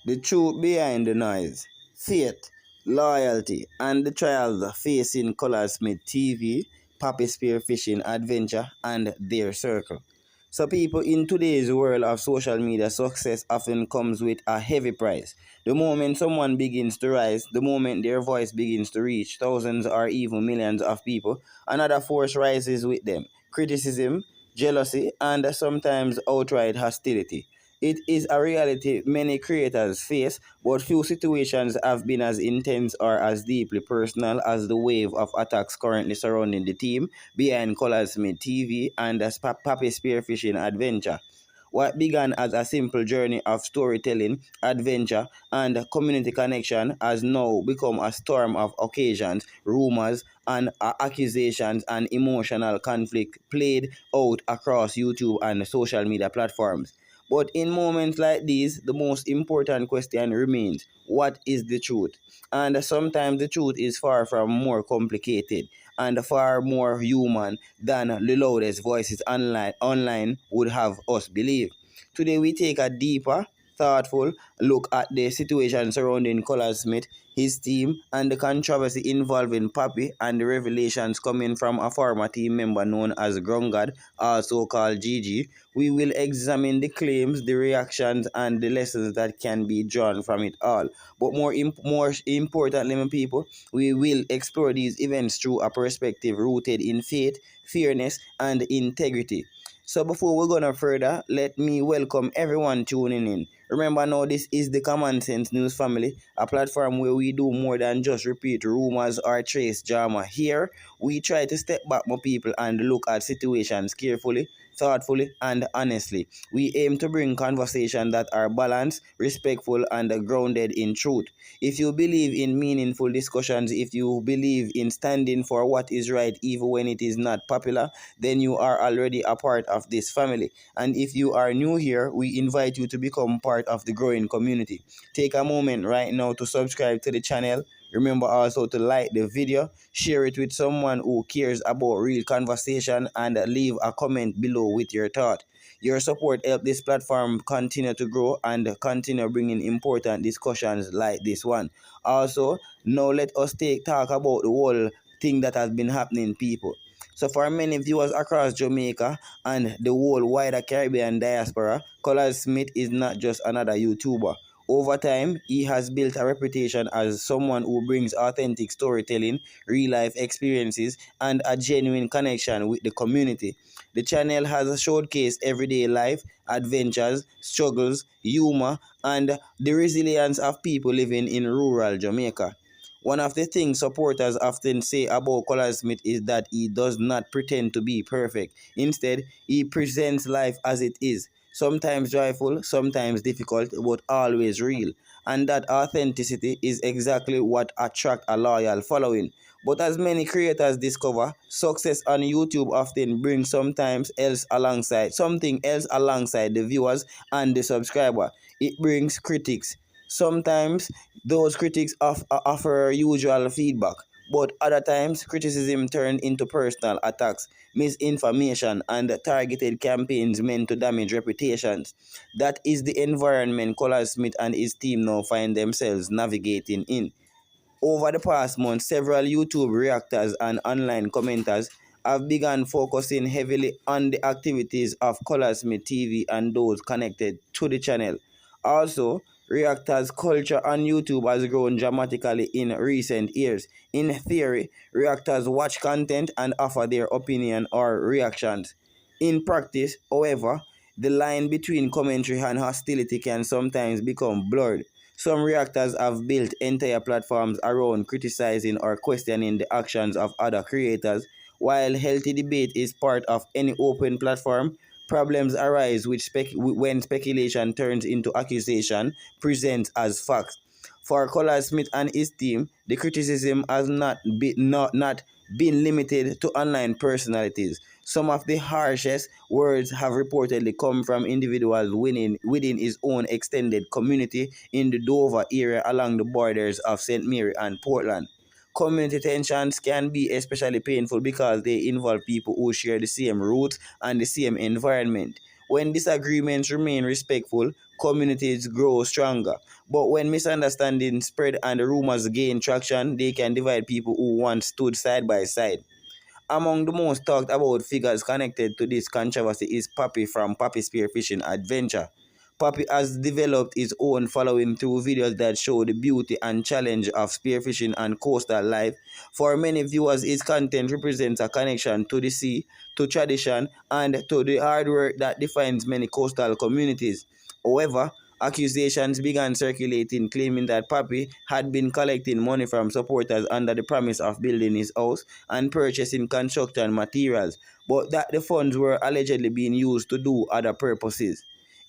The truth behind the noise, faith, loyalty, and the trials facing Colaz Smith TV, Pappy Spearfishing Adventure, and their circle. So, people, in today's world of social media, success often comes with a heavy price. The moment someone begins to rise, the moment their voice begins to reach thousands or even millions of people, another force rises with them: criticism, jealousy, and sometimes outright hostility. It is a reality many creators face, but few situations have been as intense or as deeply personal as the wave of attacks currently surrounding the team behind Colaz Smith TV and the Pappy Spearfishing Adventure. What began as a simple journey of storytelling, adventure, and community connection has now become a storm of occasions, rumors, and accusations and emotional conflict played out across YouTube and social media platforms. But in moments like these, the most important question remains: what is the truth? And sometimes the truth is far from more complicated and far more human than the loudest voices online would have us believe. Today we take a deeper, thoughtful look at the situation surrounding Colaz Smith, his team, and the controversy involving Pappy and the revelations coming from a former team member known as Grungad, also called Gigi. We will examine the claims, the reactions, and the lessons that can be drawn from it all. But more importantly, my people, we will explore these events through a perspective rooted in faith, fairness, and integrity. So before we go no further, let me welcome everyone tuning in. Remember now, this is the Kahman Sense News family, a platform where we do more than just repeat rumors or trace drama. Here, we try to step back, my people, and look at situations carefully, thoughtfully, and honestly. We aim to bring conversations that are balanced, respectful, and grounded in truth. If you believe in meaningful discussions, if you believe in standing for what is right even when it is not popular, then you are already a part of this family. And if you are new here, we invite you to become part of the growing community. Take a moment right now to subscribe to the channel. Remember also to like the video, share it with someone who cares about real conversation, and leave a comment below with your thought. Your support helps this platform continue to grow and continue bringing important discussions like this one. Also, now let us talk about the whole thing that has been happening, people. So for many viewers across Jamaica and the whole wider Caribbean diaspora, Colaz Smith is not just another YouTuber. Over time, he has built a reputation as someone who brings authentic storytelling, real-life experiences, and a genuine connection with the community. The channel has showcased everyday life, adventures, struggles, humor, and the resilience of people living in rural Jamaica. One of the things supporters often say about Colaz Smith is that he does not pretend to be perfect. Instead, he presents life as it is, sometimes joyful, sometimes difficult, but always real. And that authenticity is exactly what attracts a loyal following. But as many creators discover, success on YouTube often brings something else alongside the viewers and the subscriber. It brings critics. Sometimes those critics offer usual feedback, but other times criticism turns into personal attacks, misinformation, and targeted campaigns meant to damage reputations. That is the environment Colaz Smith and his team now find themselves navigating in. Over the past month, several YouTube reactors and online commenters have begun focusing heavily on the activities of Colaz Smith TV and those connected to the channel. Also, reactors culture on YouTube has grown dramatically in recent years. In theory, reactors watch content and offer their opinion or reactions. In practice, however, the line between commentary and hostility can sometimes become blurred. Some reactors have built entire platforms around criticizing or questioning the actions of other creators. While healthy debate is part of any open platform, problems arise when speculation turns into accusation present as facts. For Colaz Smith and his team, the criticism has not been limited to online personalities. Some of the harshest words have reportedly come from individuals within his own extended community in the Dover area along the borders of St. Mary and Portland. Community tensions can be especially painful because they involve people who share the same roots and the same environment. When disagreements remain respectful, communities grow stronger. But when misunderstandings spread and rumors gain traction, they can divide people who once stood side by side. Among the most talked about figures connected to this controversy is Pappy from Pappy Spearfishing Adventure. Pappy has developed his own following through videos that show the beauty and challenge of spearfishing and coastal life. For many viewers, his content represents a connection to the sea, to tradition, and to the hard work that defines many coastal communities. However, accusations began circulating claiming that Pappy had been collecting money from supporters under the promise of building his house and purchasing construction materials, but that the funds were allegedly being used to do other purposes.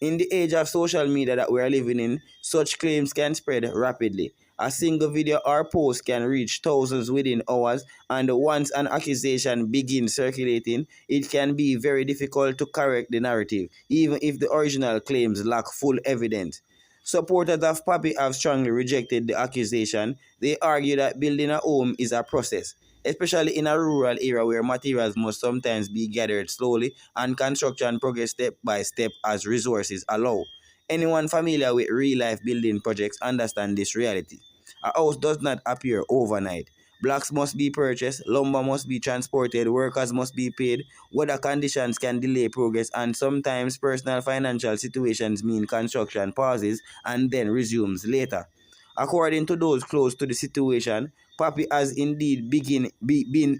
In the age of social media that we are living in, such claims can spread rapidly. A single video or post can reach thousands within hours, and once an accusation begins circulating, it can be very difficult to correct the narrative, even if the original claims lack full evidence. Supporters of Pappy have strongly rejected the accusation. They argue that building a home is a process, especially in a rural area where materials must sometimes be gathered slowly and construction progress step by step as resources allow. Anyone familiar with real life building projects understand this reality. A house does not appear overnight. Blocks must be purchased, lumber must be transported, workers must be paid, weather conditions can delay progress, and sometimes personal financial situations mean construction pauses and then resumes later. According to those close to the situation, Pappy has indeed been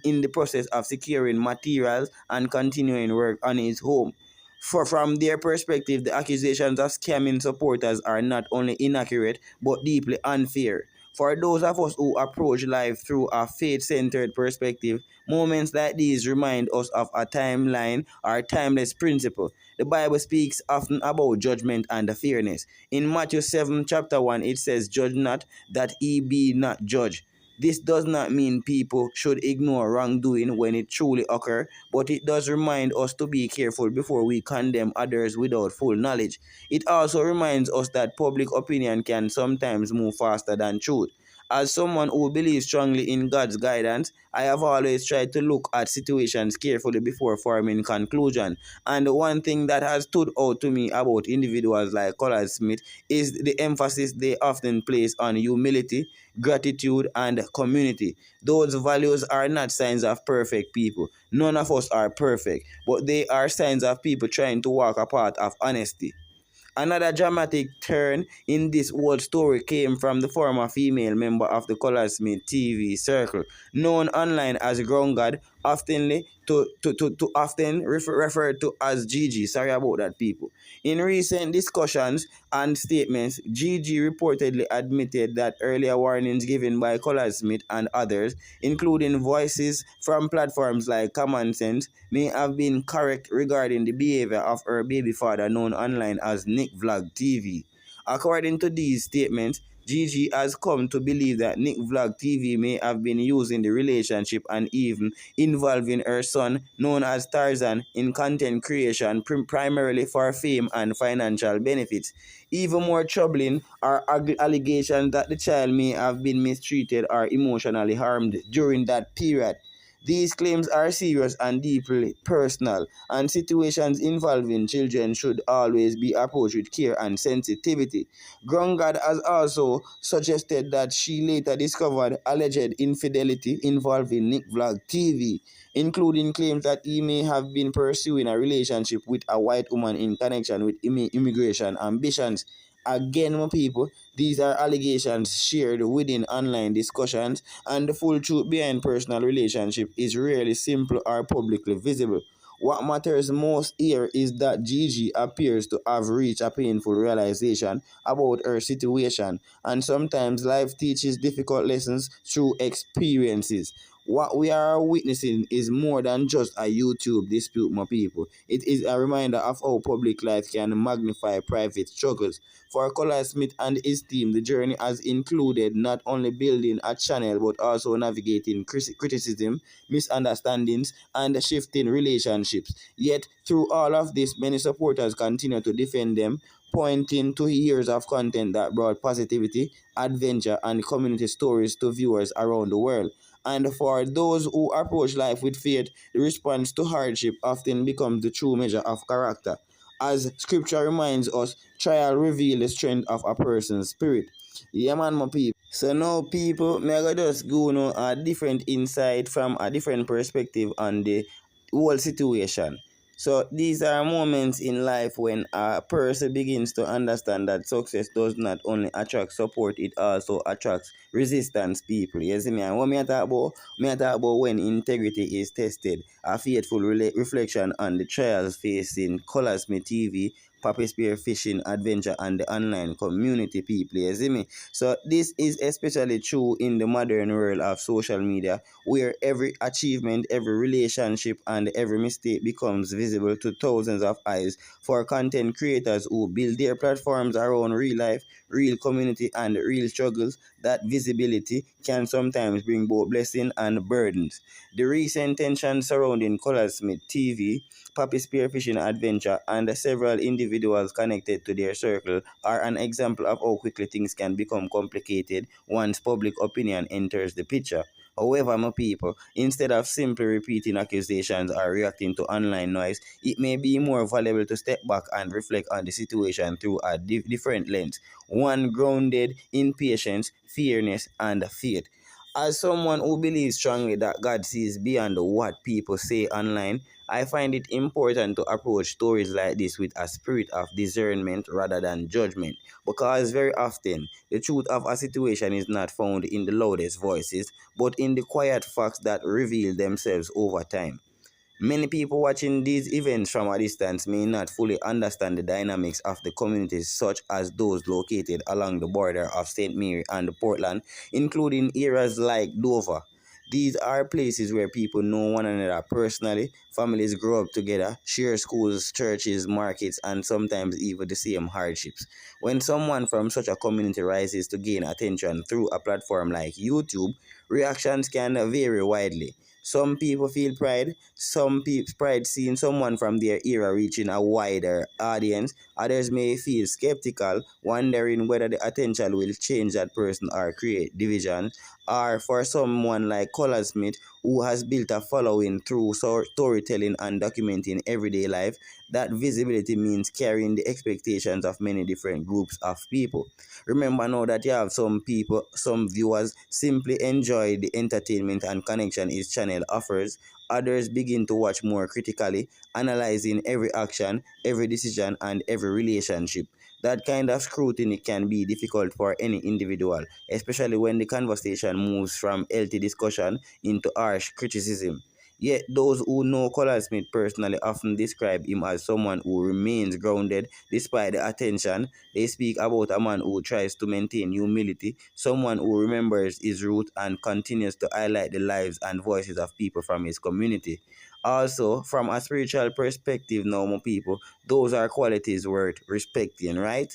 in the process of securing materials and continuing work on his home. From their perspective, the accusations of scamming supporters are not only inaccurate but deeply unfair. For those of us who approach life through a faith centered perspective, moments like these remind us of a timeline or timeless principle. The Bible speaks often about judgment and fairness. In Matthew 7, chapter 1, it says, "Judge not, that ye be not judged." This does not mean people should ignore wrongdoing when it truly occurs, but it does remind us to be careful before we condemn others without full knowledge. It also reminds us that public opinion can sometimes move faster than truth. As someone who believes strongly in God's guidance, I have always tried to look at situations carefully before forming conclusion. And one thing that has stood out to me about individuals like Colaz Smith is the emphasis they often place on humility, gratitude, and community. Those values are not signs of perfect people. None of us are perfect, but they are signs of people trying to walk a path of honesty. Another dramatic turn in this whole story came from the former female member of the Colaz Smith TV circle, known online as Groundgod, often referred to as Gigi. Sorry about that, people. In recent discussions and statements, Gigi reportedly admitted that earlier warnings given by Colaz Smith and others, including voices from platforms like Kahman Sense, may have been correct regarding the behavior of her baby father, known online as Nick Vlog TV. According to these statements, Gigi has come to believe that Nick Vlog TV may have been using the relationship and even involving her son, known as Tarzan, in content creation primarily for fame and financial benefits. Even more troubling are allegations that the child may have been mistreated or emotionally harmed during that period. These claims are serious and deeply personal, and situations involving children should always be approached with care and sensitivity. Grungard has also suggested that she later discovered alleged infidelity involving Nick Vlog TV, including claims that he may have been pursuing a relationship with a white woman in connection with immigration ambitions. Again, my people, these are allegations shared within online discussions, and the full truth behind personal relationship is rarely simple or publicly visible. What matters most here is that Gigi appears to have reached a painful realization about her situation, and sometimes life teaches difficult lessons through experiences. What we are witnessing is more than just a YouTube dispute, my people. It is a reminder of how public life can magnify private struggles. For Colaz Smith and his team, the journey has included not only building a channel but also navigating criticism, misunderstandings, and shifting relationships. Yet, through all of this, many supporters continue to defend them, pointing to years of content that brought positivity, adventure, and community stories to viewers around the world. And for those who approach life with faith, the response to hardship often becomes the true measure of character. As scripture reminds us, trial reveal the strength of a person's spirit. Yeah, man, my people. So now, people, me I go just go know a different insight from a different perspective on the whole situation. So these are moments in life when a person begins to understand that success does not only attract support, it also attracts resistance people. You see me? And what me I talk about when integrity is tested, a faithful reflection on the trials facing Colaz Smith TV, Pappy Spearfishing Adventure, and the online community people. You see me? So this is especially true in the modern world of social media, where every achievement, every relationship, and every mistake becomes visible to thousands of eyes. For content creators who build their platforms around real life, real community, and real struggles, that visibility can sometimes bring both blessing and burdens. The recent tension surrounding Colaz Smith TV, Pappy Spearfishing Adventure, and several individuals connected to their circle are an example of how quickly things can become complicated once public opinion enters the picture. However, my people, instead of simply repeating accusations or reacting to online noise, it may be more valuable to step back and reflect on the situation through a different lens, one grounded in patience, fairness, and faith. As someone who believes strongly that God sees beyond what people say online, I find it important to approach stories like this with a spirit of discernment rather than judgment, because very often the truth of a situation is not found in the loudest voices, but in the quiet facts that reveal themselves over time. Many people watching these events from a distance may not fully understand the dynamics of the communities, such as those located along the border of St. Mary and Portland, including areas like Dover. These are places where people know one another personally, families grow up together, share schools, churches, markets, and sometimes even the same hardships. When someone from such a community rises to gain attention through a platform like YouTube, reactions can vary widely. Some people feel pride, some people pride seeing someone from their era reaching a wider audience. Others may feel skeptical, wondering whether the attention will change that person or create division. Or for someone like Colaz Smith, who has built a following through storytelling and documenting everyday life, that visibility means carrying the expectations of many different groups of people. Remember now that you have some people, some viewers simply enjoy the entertainment and connection each channel offers. Others begin to watch more critically, analyzing every action, every decision, and every relationship. That kind of scrutiny can be difficult for any individual, especially when the conversation moves from healthy discussion into harsh criticism. Yet those who know Colin Smith personally often describe him as someone who remains grounded despite the attention. They speak about a man who tries to maintain humility, someone who remembers his root and continues to highlight the lives and voices of people from his community. Also, from a spiritual perspective, normal people, those are qualities worth respecting, right?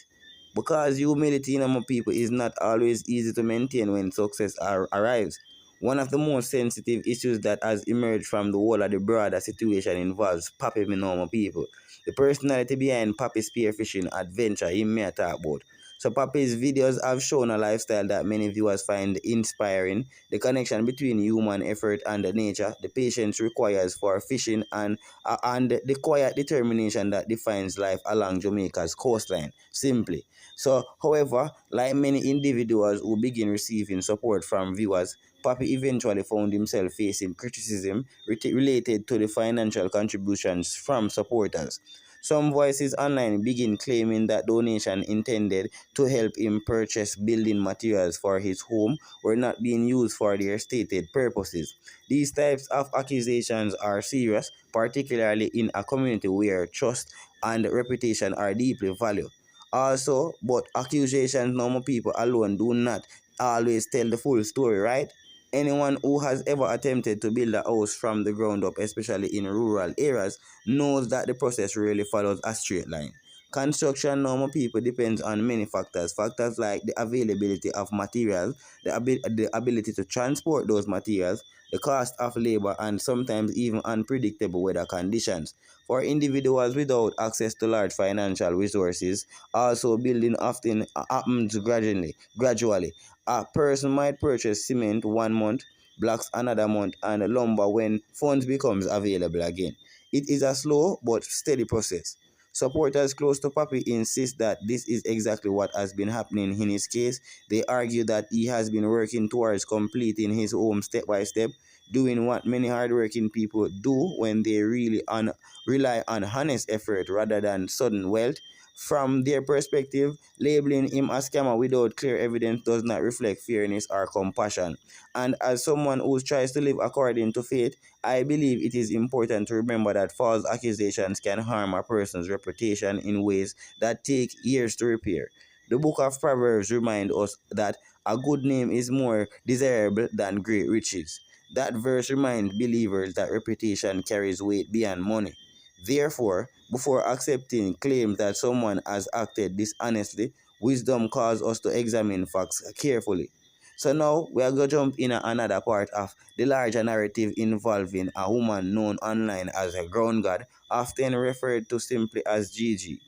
Because humility in my people is not always easy to maintain when success arrives. One of the most sensitive issues that has emerged from the whole of the broader situation involves Pappy normal people. The personality behind Pappy Spearfishing Adventure he may talk about. So Pappy's videos have shown a lifestyle that many viewers find inspiring, the connection between human effort and the nature, the patience requires for fishing, and the quiet determination that defines life along Jamaica's coastline. Simply. So, however, like many individuals who begin receiving support from viewers, Pappy eventually found himself facing criticism related to the financial contributions from supporters. Some voices online begin claiming that donations intended to help him purchase building materials for his home were not being used for their stated purposes. These types of accusations are serious, particularly in a community where trust and reputation are deeply valued. Also, but accusations normal people alone do not always tell the full story, right? Anyone who has ever attempted to build a house from the ground up, especially in rural areas, knows that the process really follows a straight line. Construction normal people depends on many factors. Factors like the availability of materials, the ability to transport those materials, the cost of labor, and sometimes even unpredictable weather conditions. For individuals without access to large financial resources, also building often happens gradually. A person might purchase cement one month, blocks another month, and lumber when funds becomes available again. It is a slow but steady process. Supporters close to Pappy insist that this is exactly what has been happening in his case. They argue that he has been working towards completing his home step by step, doing what many hardworking people do when they rely on honest effort rather than sudden wealth. From their perspective, labeling him a scammer without clear evidence does not reflect fairness or compassion. And as someone who tries to live according to faith, I believe it is important to remember that false accusations can harm a person's reputation in ways that take years to repair. The book of Proverbs reminds us that a good name is more desirable than great riches. That verse reminds believers that reputation carries weight beyond money. Therefore, before accepting claims that someone has acted dishonestly, wisdom calls us to examine facts carefully. So now we are going to jump in another part of the larger narrative involving a woman known online as a ground god, often referred to simply as Gigi.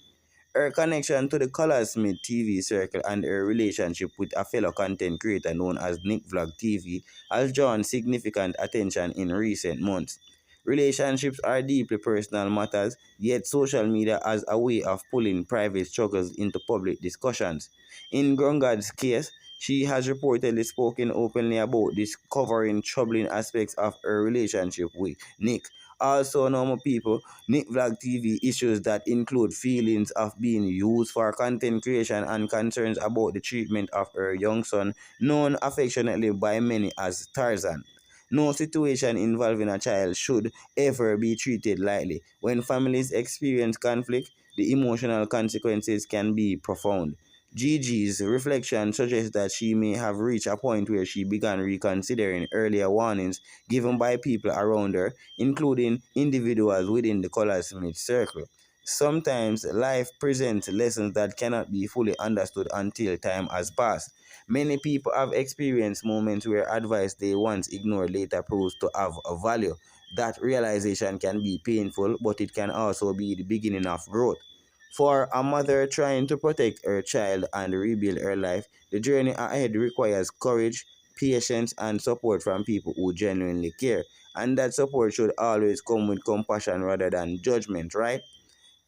Her connection to the Colaz Smith TV circle and her relationship with a fellow content creator known as Nick Vlog TV has drawn significant attention in recent months. Relationships are deeply personal matters, yet social media has a way of pulling private struggles into public discussions. In Grungad's case, she has reportedly spoken openly about discovering troubling aspects of her relationship with Nick. Also, normal people, Nick Vlog TV issues that include feelings of being used for content creation and concerns about the treatment of her young son, known affectionately by many as Tarzan. No situation involving a child should ever be treated lightly. When families experience conflict, the emotional consequences can be profound. Gigi's reflection suggests that she may have reached a point where she began reconsidering earlier warnings given by people around her, including individuals within the Colaz Smith circle. Sometimes life presents lessons that cannot be fully understood until time has passed. Many people have experienced moments where advice they once ignored later proves to have a value. That realization can be painful, but it can also be the beginning of growth. For a mother trying to protect her child and rebuild her life, the journey ahead requires courage, patience, and support from people who genuinely care. And that support should always come with compassion rather than judgment, right?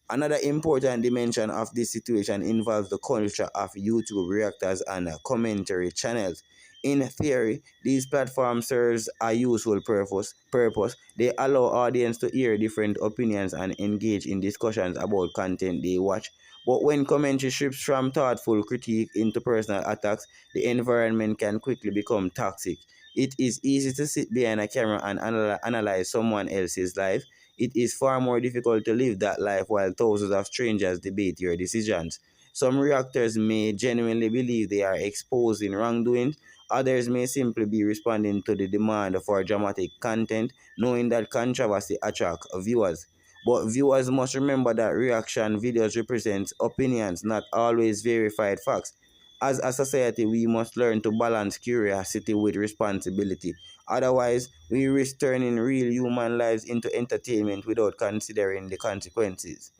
Another important dimension of this situation involves the culture of YouTube reactors and commentary channels. In theory, these platforms serve a useful purpose. They allow audience to hear different opinions and engage in discussions about content they watch. But when commentary shifts from thoughtful critique into personal attacks, the environment can quickly become toxic. It is easy to sit behind a camera and analyze someone else's life. It is far more difficult to live that life while thousands of strangers debate your decisions. Some reactors may genuinely believe they are exposing wrongdoing. Others may simply be responding to the demand for dramatic content, knowing that controversy attracts viewers. But viewers must remember that reaction videos represent opinions, not always verified facts. As a society, we must learn to balance curiosity with responsibility. Otherwise, we risk turning real human lives into entertainment without considering the consequences.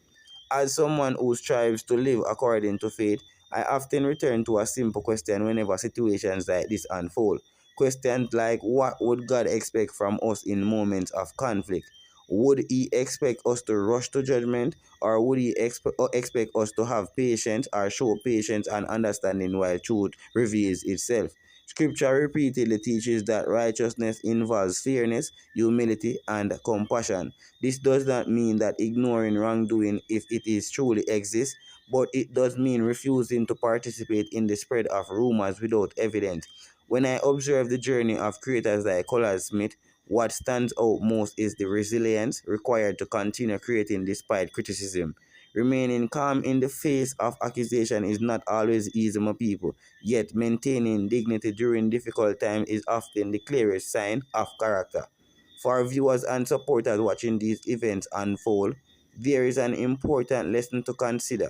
As someone who strives to live according to faith, I often return to a simple question whenever situations like this unfold. Questions like, what would God expect from us in moments of conflict? Would He expect us to rush to judgment, or would He expect us to have patience or show patience and understanding while truth reveals itself? Scripture repeatedly teaches that righteousness involves fairness, humility, and compassion. This does not mean that ignoring wrongdoing if it is truly exists, but it does mean refusing to participate in the spread of rumors without evidence. When I observe the journey of creators like Colaz Smith, what stands out most is the resilience required to continue creating despite criticism. Remaining calm in the face of accusation is not always easy, my people, yet maintaining dignity during difficult times is often the clearest sign of character. For viewers and supporters watching these events unfold, there is an important lesson to consider.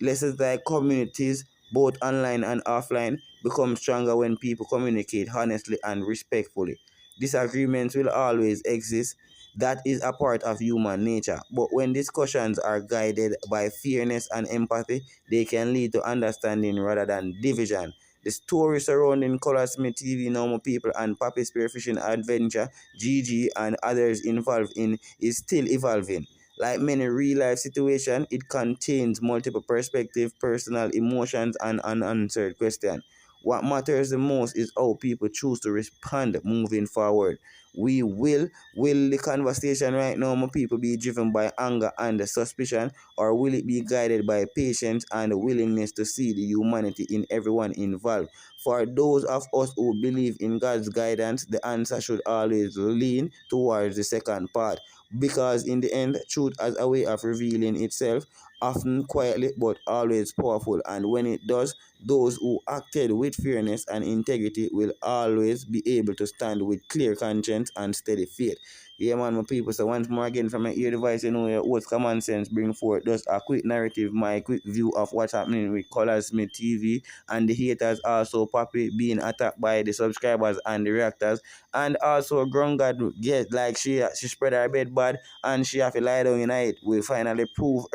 Lessons like communities, both online and offline, become stronger when people communicate honestly and respectfully. Disagreements will always exist. That is a part of human nature. But when discussions are guided by fairness and empathy, they can lead to understanding rather than division. The story surrounding Colaz Smith TV, Normal People, and Pappy Spearfishing Adventure, Gigi, and others involved in is still evolving. Like many real life situations, it contains multiple perspectives, personal emotions, and unanswered questions. What matters the most is how people choose to respond moving forward. We will the conversation right now, my people, be driven by anger and suspicion, or will it be guided by patience and willingness to see the humanity in everyone involved? For those of us who believe in God's guidance, the answer should always lean towards the second part, because in the end, truth has a way of revealing itself, often quietly but always powerful. And when it does, those who acted with fairness and integrity will always be able to stand with clear conscience and steady faith. Yeah, man, my people. So once more again, from my ear device, you know, your host Common Sense bring forth just a quick narrative, my quick view of what's happening with Colaz Smith TV, and the haters also Pappy being attacked by the subscribers and the reactors, and also Ground God get like she spread her bed bad and she have to lie down in it. We finally prove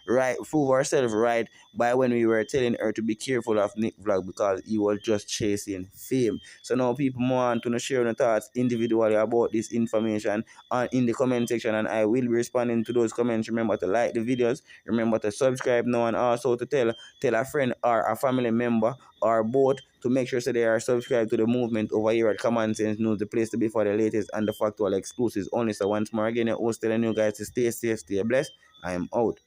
herself right by when we were telling her to be careful of Nick Vlog because he was just chasing fame. So now people want to share their thoughts individually about this information in the comment section, and I will be responding to those comments. Remember to like the videos, remember to subscribe now, and also to tell a friend or a family member or both to make sure so they are subscribed to the movement over here at Common Sense News, the place to be for the latest and the factual exclusives only. So once more again, your host telling you guys to stay safe, stay blessed. I am out.